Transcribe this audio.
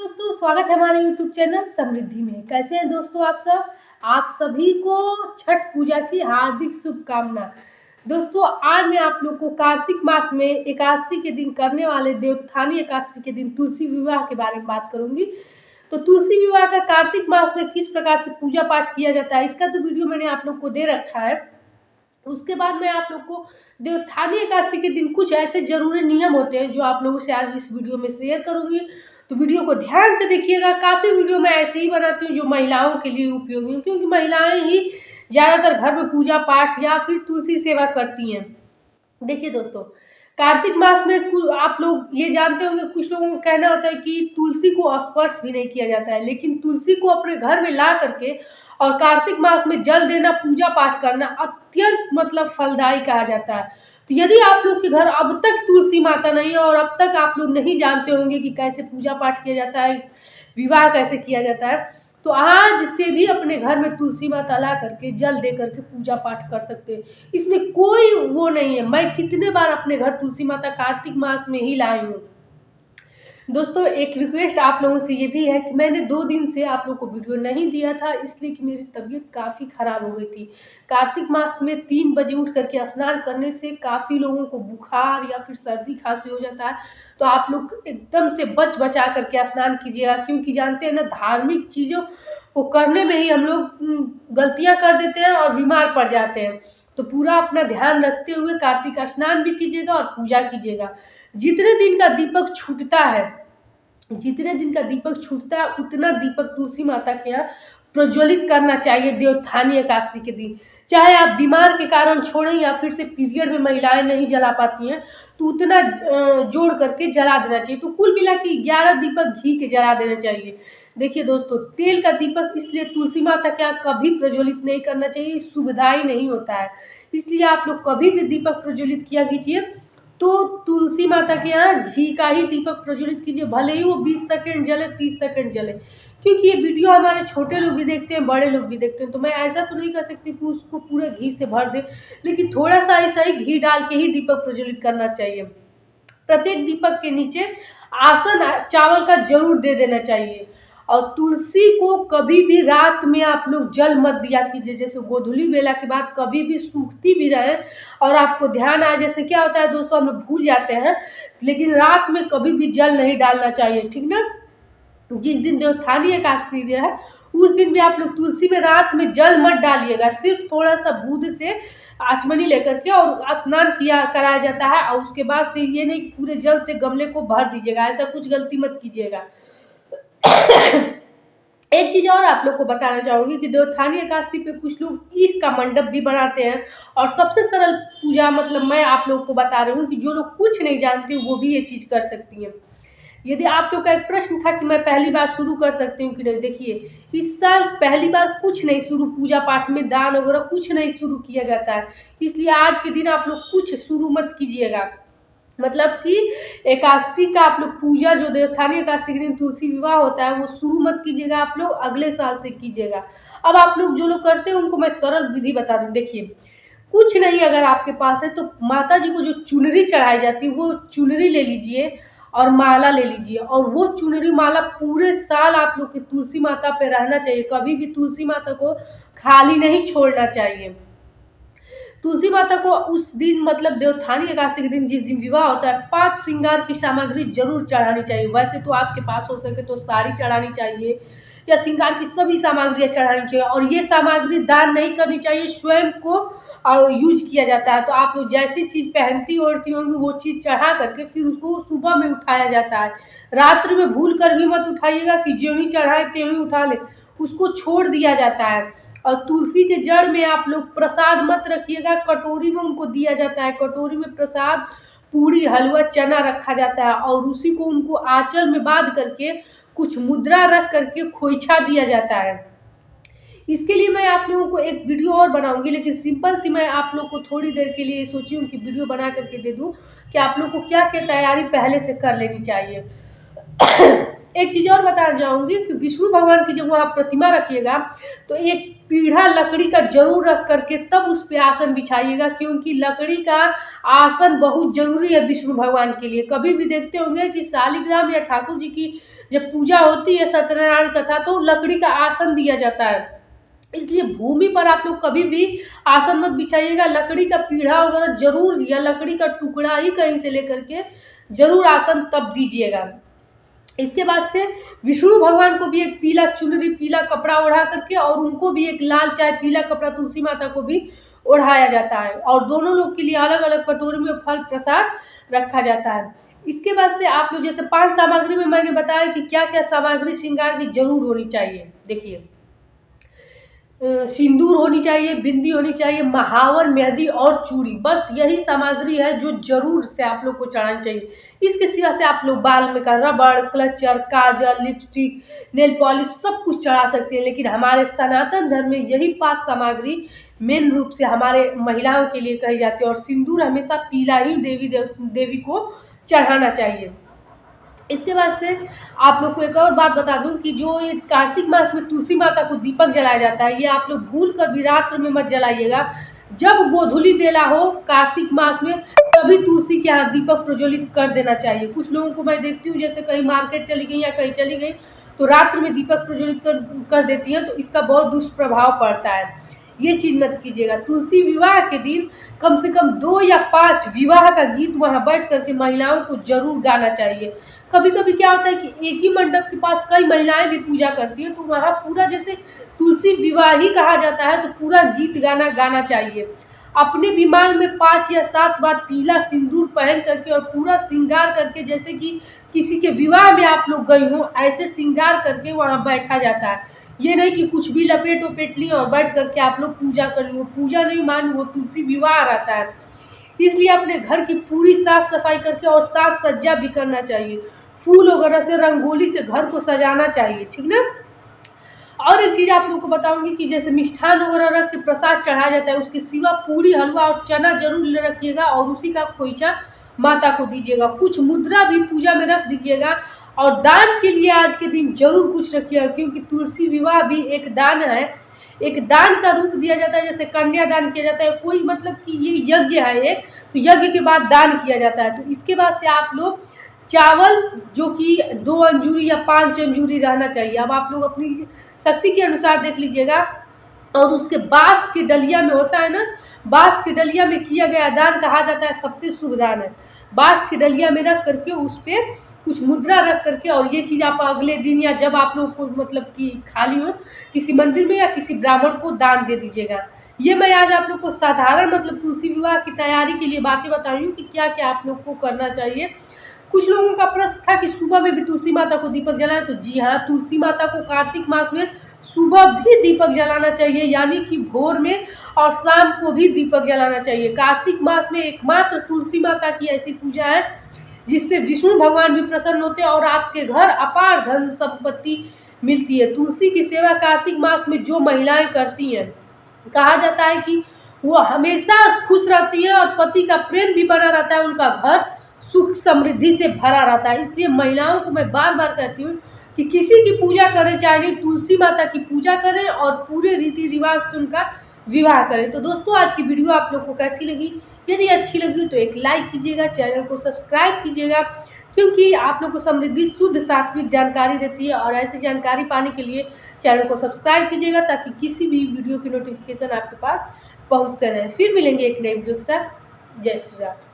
दोस्तों, स्वागत है हमारे YouTube चैनल समृद्धि में। कैसे हैं दोस्तों आप सब? आप सभी को छठ पूजा की हार्दिक शुभकामना। दोस्तों, आज मैं आप लोग को कार्तिक मास में एकादशी के दिन करने वाले देवोत्थानी एकादशी के दिन तुलसी विवाह के बारे में बात करूंगी। तो तुलसी विवाह का कार्तिक मास में किस प्रकार से पूजा पाठ किया जाता है, इसका तो वीडियो मैंने आप लोग को दे रखा है। उसके बाद मैं आप लोग को देवोत्थानी एकादशी के दिन कुछ ऐसे जरूरी नियम होते हैं जो आप लोगों से आज इस वीडियो में शेयर करूंगी। तो वीडियो को ध्यान से देखिएगा। काफ़ी वीडियो मैं ऐसे ही बनाती हूँ जो महिलाओं के लिए उपयोगी है, क्योंकि महिलाएं ही ज़्यादातर घर में पूजा पाठ या फिर तुलसी सेवा करती हैं। देखिए दोस्तों, कार्तिक मास में आप लोग ये जानते होंगे, कुछ लोगों का कहना होता है कि तुलसी को स्पर्श भी नहीं किया जाता है, लेकिन तुलसी को अपने घर में ला करके और कार्तिक मास में जल देना, पूजा पाठ करना अत्यंत फलदायी कहा जाता है। तो यदि आप लोग के घर अब तक तुलसी माता नहीं है और अब तक आप लोग नहीं जानते होंगे कि कैसे पूजा पाठ किया जाता है, विवाह कैसे किया जाता है, तो आज से भी अपने घर में तुलसी माता ला करके जल दे करके पूजा पाठ कर सकते हैं। इसमें कोई वो नहीं है। मैं कितने बार अपने घर तुलसी माता कार्तिक मास में ही लाई हूँ। दोस्तों, एक रिक्वेस्ट आप लोगों से ये भी है कि मैंने 2 दिन से आप लोगों को वीडियो नहीं दिया था, इसलिए कि मेरी तबीयत काफ़ी ख़राब हो गई थी। कार्तिक मास में 3 बजे उठ करके स्नान करने से काफ़ी लोगों को बुखार या फिर सर्दी खांसी हो जाता है। तो आप लोग एकदम से बचा करके स्नान कीजिएगा, क्योंकि जानते हैं ना, धार्मिक चीज़ों को करने में ही हम लोग गलतियाँ कर देते हैं और बीमार पड़ जाते हैं। तो पूरा अपना ध्यान रखते हुए कार्तिक स्नान भी कीजिएगा और पूजा कीजिएगा। जितने दिन का दीपक छूटता है उतना दीपक तुलसी माता के यहाँ प्रज्वलित करना चाहिए देवोत्थानी एकादशी के दिन। चाहे आप बीमार के कारण छोड़ें या फिर से पीरियड में महिलाएं नहीं जला पाती हैं, तो उतना जोड़ करके जला देना चाहिए। तो कुल मिला के 11 दीपक घी के जला देना चाहिए। देखिए दोस्तों, तेल का दीपक इसलिए तुलसी माता के यहाँ कभी प्रज्वलित नहीं करना चाहिए, शुभदायी नहीं होता है। इसलिए आप लोग कभी भी दीपक प्रज्वलित किया कीजिए तो तुलसी माता के यहाँ घी का ही दीपक प्रज्वलित कीजिए, भले ही वो 20 सेकंड जले, 30 सेकंड जले, क्योंकि ये वीडियो हमारे छोटे लोग भी देखते हैं, बड़े लोग भी देखते हैं। तो मैं ऐसा तो नहीं कर सकती कि उसको पूरे घी से भर दे, लेकिन थोड़ा सा ऐसा ही घी डाल के ही दीपक प्रज्वलित करना चाहिए। प्रत्येक दीपक के नीचे आसन चावल का जरूर दे देना चाहिए। और तुलसी को कभी भी रात में आप लोग जल मत दिया कीजिए। जैसे गोधूली बेला के बाद कभी भी सूखती भी रहे और आपको ध्यान आए, जैसे क्या होता है दोस्तों, हम लोग भूल जाते हैं, लेकिन रात में कभी भी जल नहीं डालना चाहिए, ठीक ना। जिस दिन देवोत्थानी एकादशी है उस दिन भी आप लोग तुलसी में रात में जल मत डालिएगा। सिर्फ थोड़ा सा दूध से आचमनी लेकर के और स्नान कराया जाता है, और उसके बाद से ये नहीं कि पूरे जल से गमले को भर दीजिएगा। ऐसा कुछ गलती मत कीजिएगा। एक चीज और आप लोग को बताना चाहूंगी कि देवोत्थानी एकादशी पे कुछ लोग ईख का मंडप भी बनाते हैं, और सबसे सरल पूजा मैं आप लोग को बता रही हूँ कि जो लोग कुछ नहीं जानते वो भी ये चीज कर सकती हैं। यदि आप लोग का एक प्रश्न था कि मैं पहली बार शुरू कर सकती हूँ कि नहीं, देखिए, इस साल पहली बार कुछ नहीं शुरू, पूजा पाठ में दान वगैरह कुछ नहीं शुरू किया जाता है, इसलिए आज के दिन आप लोग कुछ शुरू मत कीजिएगा। कि एकादशी का आप लोग पूजा, जो देवोत्थानी एकादशी के दिन तुलसी विवाह होता है, वो शुरू मत कीजिएगा, आप लोग अगले साल से कीजिएगा। अब आप लोग जो लोग करते हैं उनको मैं सरल विधि बता दूं। देखिए, कुछ नहीं अगर आपके पास है तो माता जी को जो चुनरी चढ़ाई जाती है वो चुनरी ले लीजिए और माला ले लीजिए, और वो चुनरी माला पूरे साल आप लोग की तुलसी माता पे रहना चाहिए। कभी भी तुलसी माता को खाली नहीं छोड़ना चाहिए। तुलसी माता को उस दिन देवोत्थानी एकादशी के दिन, जिस दिन विवाह होता है, 5 श्रृंगार की सामग्री जरूर चढ़ानी चाहिए। वैसे तो आपके पास हो सके तो साड़ी चढ़ानी चाहिए या श्रृंगार की सभी सामग्रियाँ चढ़ानी चाहिए, और ये सामग्री दान नहीं करनी चाहिए, स्वयं को यूज किया जाता है। तो आप लोग जैसी चीज़ पहनती ओढ़ती होंगी वो चीज़ चढ़ा करके फिर उसको सुबह में उठाया जाता है। रात्रि में भूल कर भी मत उठाइएगा कि ज्यों ही चढ़ाए त्यों ही उठा ले, उसको छोड़ दिया जाता है। और तुलसी के जड़ में आप लोग प्रसाद मत रखिएगा, कटोरी में उनको दिया जाता है। कटोरी में प्रसाद, पूड़ी, हलवा, चना रखा जाता है, और उसी को उनको आंचल में बांध करके कुछ मुद्रा रख करके खोइछा दिया जाता है। इसके लिए मैं आप लोगों को एक वीडियो और बनाऊंगी, लेकिन सिंपल सी मैं आप लोग को थोड़ी देर के लिए सोची हूँ कि वीडियो बना करके दे दूँ कि आप लोग को क्या क्या तैयारी पहले से कर लेनी चाहिए। एक चीज़ और बताना चाहूँगी कि विष्णु भगवान की जब वहाँ प्रतिमा रखिएगा तो एक पीढ़ा लकड़ी का जरूर रख करके तब उस पे आसन बिछाइएगा, क्योंकि लकड़ी का आसन बहुत जरूरी है विष्णु भगवान के लिए। कभी भी देखते होंगे कि शालिग्राम या ठाकुर जी की जब पूजा होती है सत्यनारायण कथा तो लकड़ी का आसन दिया जाता है, इसलिए भूमि पर आप लोग कभी भी आसन मत बिछाइएगा। लकड़ी का पीढ़ा वगैरह जरूर या लकड़ी का टुकड़ा ही कहीं से लेकर के जरूर आसन तब दीजिएगा। इसके बाद से विष्णु भगवान को भी एक पीला चुनरी पीला कपड़ा ओढ़ा करके और उनको भी एक लाल चाहे पीला कपड़ा तुलसी माता को भी ओढ़ाया जाता है, और दोनों लोग के लिए अलग अलग कटोरी में फल प्रसाद रखा जाता है। इसके बाद से आप लोग जैसे 5 सामग्री में मैंने बताया कि क्या क्या सामग्री श्रृंगार की जरूर होनी चाहिए। देखिए, सिंदूर होनी चाहिए, बिंदी होनी चाहिए, महावर, मेहंदी और चूड़ी, बस यही सामग्री है जो जरूर से आप लोग को चढ़ानी चाहिए। इसके सिवा से आप लोग बाल में का रबड़, क्लचर, काजल, लिपस्टिक, नेल पॉलिश सब कुछ चढ़ा सकते हैं, लेकिन हमारे सनातन धर्म में यही 5 सामग्री मेन रूप से हमारे महिलाओं के लिए कही जाती है। और सिंदूर हमेशा पीला ही देवी को चढ़ाना चाहिए। इसके बाद से आप लोग को एक और बात बता दूं कि जो ये कार्तिक मास में तुलसी माता को दीपक जलाया जाता है, ये आप लोग भूल कर भी रात्र में मत जलाइएगा। जब गोधूली बेला हो कार्तिक मास में तभी तुलसी के यहाँ दीपक प्रज्वलित कर देना चाहिए। कुछ लोगों को मैं देखती हूँ जैसे कहीं मार्केट चली गई या कहीं चली गई तो रात्र में दीपक प्रज्वलित कर देती हैं, तो इसका बहुत दुष्प्रभाव पड़ता है, ये चीज़ मत कीजिएगा। तुलसी विवाह के दिन कम से कम 2 या 5 विवाह का गीत वहाँ बैठ करके महिलाओं को जरूर गाना चाहिए। कभी कभी क्या होता है कि एक ही मंडप के पास कई महिलाएं भी पूजा करती हैं, तो वहाँ पूरा जैसे तुलसी विवाह ही कहा जाता है तो पूरा गीत गाना चाहिए। अपने दिमाग में 5 या 7 बार पीला सिंदूर पहन करके और पूरा श्रृंगार करके, जैसे कि किसी के विवाह में आप लोग गई हो ऐसे श्रृंगार करके वहाँ बैठा जाता है। ये नहीं कि कुछ भी लपेट वपेट लिए और बैठ करके आप लोग पूजा कर लो, पूजा नहीं मान, वो तुलसी विवाह रहता है। इसलिए अपने घर की पूरी साफ सफाई करके और साज सज्जा भी करना चाहिए, फूल वगैरह से रंगोली से घर को सजाना चाहिए, ठीक ना। और एक चीज़ आप लोग को बताऊंगी कि जैसे मिष्ठान वगैरह रख के प्रसाद चढ़ाया जाता है, उसके सिवा पूरी, हलवा और चना जरूर रखिएगा और उसी का खोइचा माता को दीजिएगा। कुछ मुद्रा भी पूजा में रख दीजिएगा और दान के लिए आज के दिन जरूर कुछ रखिएगा, क्योंकि तुलसी विवाह भी एक दान है, एक दान का रूप दिया जाता है। जैसे कन्यादान किया जाता है, कोई मतलब कि ये यज्ञ है एक, तो यज्ञ के बाद दान किया जाता है। तो इसके बाद से आप लोग चावल जो कि 2 अंजूरी या 5 अंजूरी रहना चाहिए, अब आप लोग अपनी शक्ति के अनुसार देख लीजिएगा। और उसके बांस की डलिया में होता है ना, बांस की डलिया में किया गया दान कहा जाता है सबसे शुभ दान है। बांस की डलिया में रख करके उस पर कुछ मुद्रा रख करके, और ये चीज़ आप अगले दिन या जब आप लोग को मतलब कि खाली हो किसी मंदिर में या किसी ब्राह्मण को दान दे दीजिएगा। ये मैं आज आप लोग को साधारण मतलब तुलसी विवाह की तैयारी के लिए बातें बताई हूँ कि क्या क्या आप लोग को करना चाहिए। कुछ लोगों का प्रश्न था कि सुबह में भी तुलसी माता को दीपक जलाएं, तो जी हाँ, तुलसी माता को कार्तिक मास में सुबह भी दीपक जलाना चाहिए, यानी कि भोर में और शाम को भी दीपक जलाना चाहिए। कार्तिक मास में एकमात्र तुलसी माता की ऐसी पूजा है जिससे विष्णु भगवान भी प्रसन्न होते हैं और आपके घर अपार धन संपत्ति मिलती है। तुलसी की सेवा कार्तिक मास में जो महिलाएं करती हैं, कहा जाता है कि वो हमेशा खुश रहती है और पति का प्रेम भी बना रहता है, उनका घर सुख समृद्धि से भरा रहता है। इसलिए महिलाओं को मैं बार बार कहती हूँ कि किसी की पूजा करें, चाहे तुलसी माता की पूजा करें और पूरे रीति रिवाज से उनका विवाह करें। तो दोस्तों, आज की वीडियो आप लोग को कैसी लगी? यदि अच्छी लगी तो एक लाइक कीजिएगा, चैनल को सब्सक्राइब कीजिएगा, क्योंकि आप लोग को समृद्धि शुद्ध सात्विक जानकारी देती है। और ऐसी जानकारी पाने के लिए चैनल को सब्सक्राइब कीजिएगा ताकि किसी भी वीडियो की नोटिफिकेशन आपके पास पहुँचते रहे। फिर मिलेंगे एक नई वीडियो के साथ। जय श्री राम।